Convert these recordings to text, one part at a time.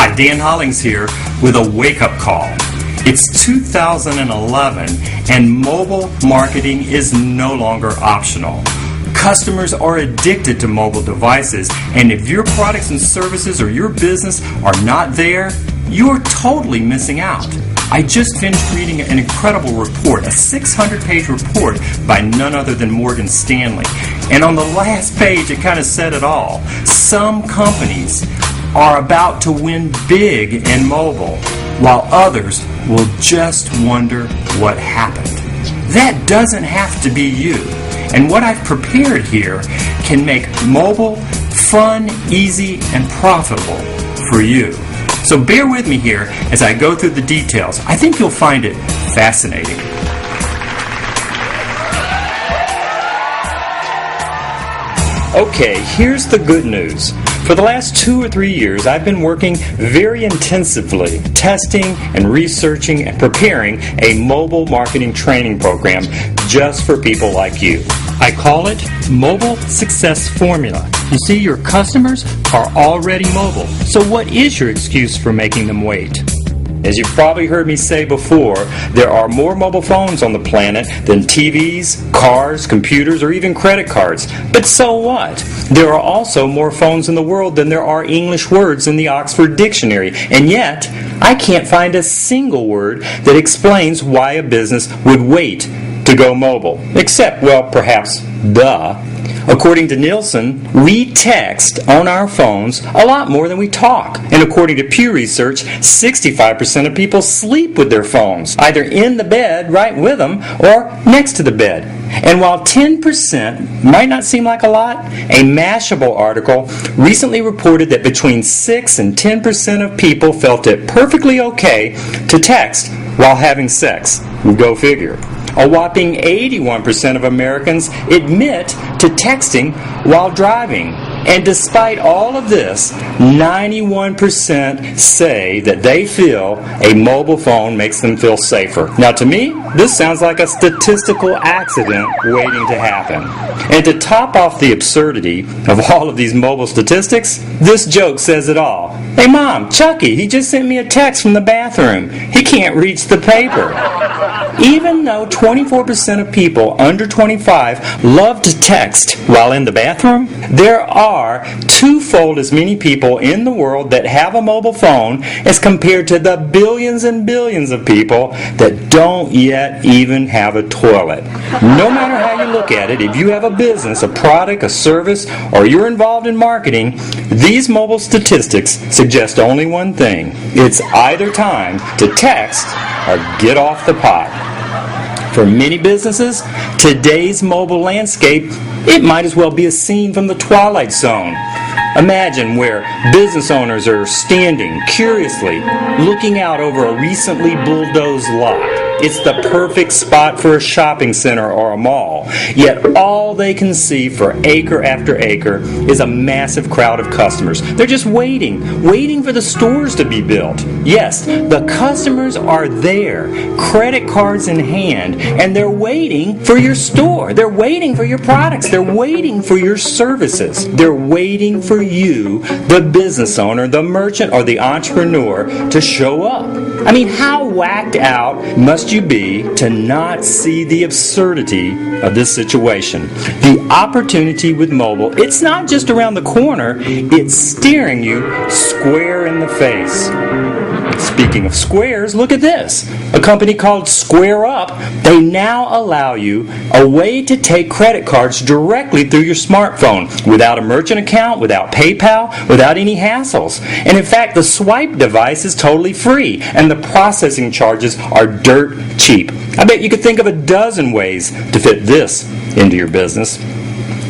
Hi, Dan Hollings here with a wake-up call. It's 2011 and mobile marketing is no longer optional. Customers are addicted to mobile devices, and if your products and services or your business are not there, you're totally missing out. I just finished reading an incredible report, a 600-page report by none other than Morgan Stanley. And on the last page, it kind of said it all. Some companies are about to win big in mobile, while others will just wonder what happened. That doesn't have to be you. And what I've prepared here can make mobile fun, easy, and profitable for you. So bear with me here as I go through the details. I think you'll find it fascinating. Okay, here's the good news. For the last 2 or 3 years, I've been working very intensively, testing and researching and preparing a mobile marketing training program just for people like you. I call it Mobile Success Formula. You see, your customers are already mobile, so what is your excuse for making them wait? As you've probably heard me say before, there are more mobile phones on the planet than TVs, cars, computers, or even credit cards. But so what? There are also more phones in the world than there are English words in the Oxford Dictionary. And yet, I can't find a single word that explains why a business would wait to go mobile. Except, well, perhaps, duh. According to Nielsen, we text on our phones a lot more than we talk. And according to Pew Research, 65% of people sleep with their phones, either in the bed right with them or next to the bed. And while 10% might not seem like a lot, a Mashable article recently reported that between 6 and 10% of people felt it perfectly okay to text while having sex. Go figure. A whopping 81% of Americans admit to texting while driving. And despite all of this, 91% say that they feel a mobile phone makes them feel safer. Now to me, this sounds like a statistical accident waiting to happen. And to top off the absurdity of all of these mobile statistics, this joke says it all. Hey Mom, Chucky, he just sent me a text from the bathroom. He can't reach the paper. Even though 24% of people under 25 love to text while in the bathroom, there are twofold as many people in the world that have a mobile phone as compared to the billions and billions of people that don't yet even have a toilet. No matter how you look at it, if you have a business, a product, a service, or you're involved in marketing, these mobile statistics suggest only one thing. It's either time to text or get off the pot. For many businesses, today's mobile landscape, it might as well be a scene from the Twilight Zone. Imagine where business owners are standing curiously, looking out over a recently bulldozed lot. It's the perfect spot for a shopping center or a mall. Yet all they can see for acre after acre is a massive crowd of customers. They're just waiting for the stores to be built. Yes, the customers are there, credit cards in hand, and they're waiting for your store. They're waiting for your products. They're waiting for your services. They're waiting for you, the business owner, the merchant, or the entrepreneur to show up. I mean, how whacked out must you be to not see the absurdity of this situation? The opportunity with mobile, it's not just around the corner, it's staring you square in the face. Speaking of squares, look at this. A company called Square Up, they now allow you a way to take credit cards directly through your smartphone without a merchant account, without PayPal, without any hassles. And in fact, the swipe device is totally free, and the processing charges are dirt cheap. I bet you could think of a dozen ways to fit this into your business.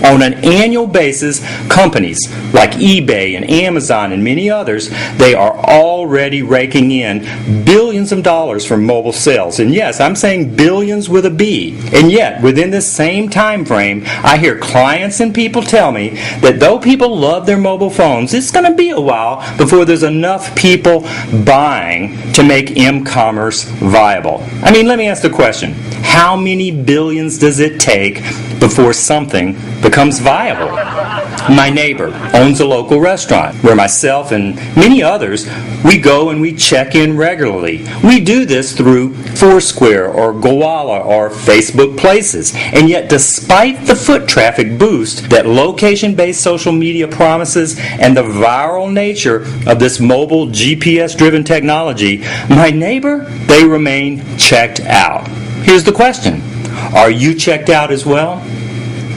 On an annual basis, companies like eBay and Amazon and many others, they are already raking in billions of dollars from mobile sales. And yes, I'm saying billions with a B. And yet, within this same time frame, I hear clients and people tell me that though people love their mobile phones, it's going to be a while before there's enough people buying to make m-commerce viable. I mean, let me ask the question. How many billions does it take before something becomes viable? My neighbor owns a local restaurant where myself and many others, we go and we check in regularly. We do this through Foursquare or Gowalla or Facebook Places. And yet, despite the foot traffic boost that location-based social media promises and the viral nature of this mobile GPS-driven technology, my neighbor, they remain checked out. Here's the question. Are you checked out as well?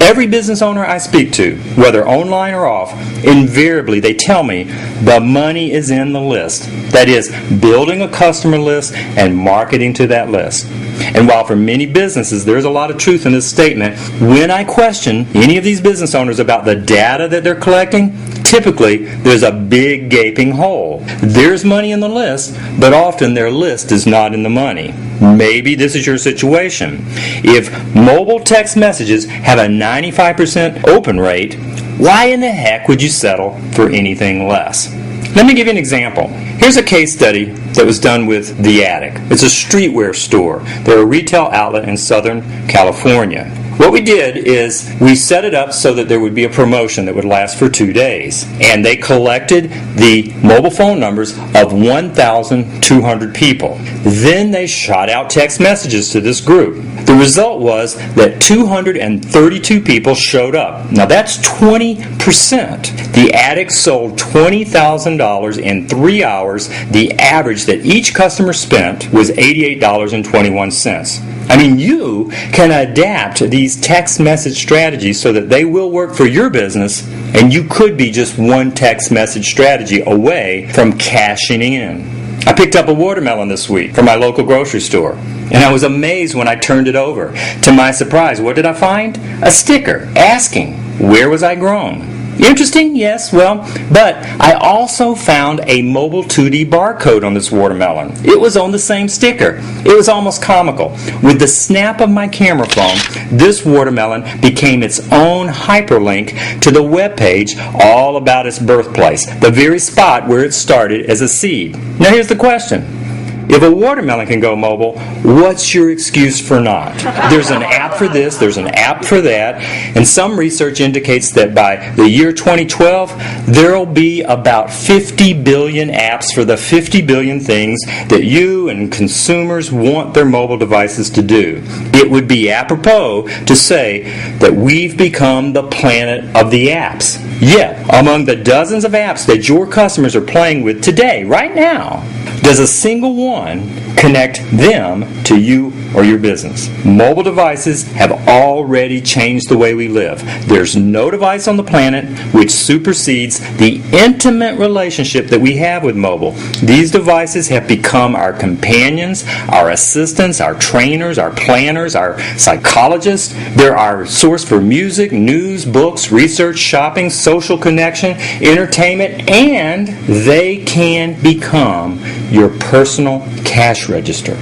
Every business owner I speak to, whether online or off, invariably they tell me the money is in the list. That is, building a customer list and marketing to that list. And while for many businesses there's a lot of truth in this statement, when I question any of these business owners about the data that they're collecting, typically there's a big gaping hole. There's money in the list, but often their list is not in the money. Maybe this is your situation. If mobile text messages have a 95% open rate, why in the heck would you settle for anything less? Let me give you an example. Here's a case study that was done with The Attic. It's a streetwear store. They're a retail outlet in Southern California. What we did is we set it up so that there would be a promotion that would last for 2 days. And they collected the mobile phone numbers of 1,200 people. Then they shot out text messages to this group. The result was that 232 people showed up. Now that's 20%. The Attic sold $20,000 in 3 hours. The average that each customer spent was $88.21. I mean, you can adapt these text message strategies so that they will work for your business, and you could be just one text message strategy away from cashing in. I picked up a watermelon this week from my local grocery store, and I was amazed when I turned it over. To my surprise, what did I find? A sticker asking, where was I grown? Interesting, yes, well, but I also found a mobile 2D barcode on this watermelon. It was on the same sticker. It was almost comical. With the snap of my camera phone, this watermelon became its own hyperlink to the webpage all about its birthplace, the very spot where it started as a seed. Now here's the question. If a watermelon can go mobile, what's your excuse for not? There's an app for this, there's an app for that, and some research indicates that by the year 2012, there will be about 50 billion apps for the 50 billion things that you and consumers want their mobile devices to do. It would be apropos to say that we've become the planet of the apps. Yet, among the dozens of apps that your customers are playing with today, right now, does a single one connect them to you or your business? Mobile devices have already changed the way we live. There's no device on the planet which supersedes the intimate relationship that we have with mobile. These devices have become our companions, our assistants, our trainers, our planners, our psychologists. They're our source for music, news, books, research, shopping, social connection, entertainment, and they can become your personal cash register.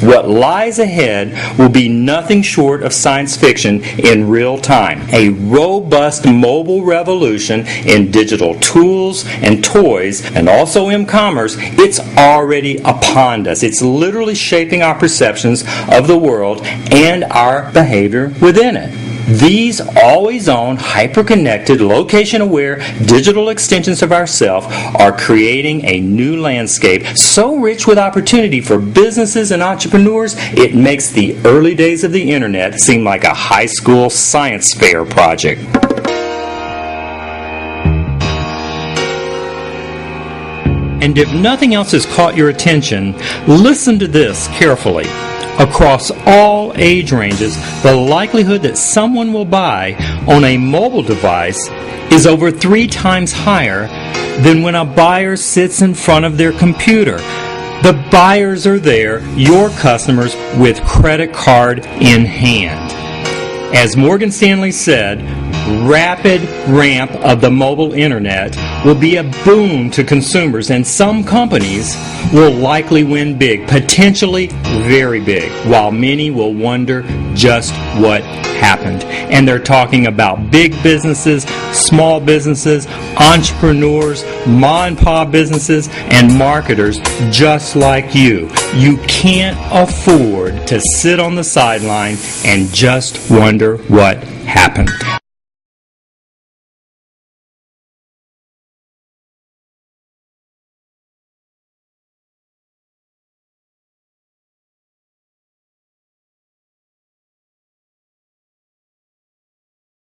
What lies ahead will be nothing short of science fiction in real time. A robust mobile revolution in digital tools and toys, and also in commerce. It's already upon us. It's literally shaping our perceptions of the world and our behavior within it. These always-on, hyper-connected, location-aware digital extensions of ourselves are creating a new landscape so rich with opportunity for businesses and entrepreneurs, it makes the early days of the Internet seem like a high school science fair project. And if nothing else has caught your attention, listen to this carefully. Across all age ranges, the likelihood that someone will buy on a mobile device is over 3 times higher than when a buyer sits in front of their computer. The buyers are there, your customers, with credit card in hand. As Morgan Stanley said, rapid ramp of the mobile internet will be a boon to consumers, and some companies will likely win big, potentially very big, while many will wonder just what happened. And they're talking about big businesses, small businesses, entrepreneurs, mom-and-pop businesses, and marketers just like you. You can't afford to sit on the sideline and just wonder what happened.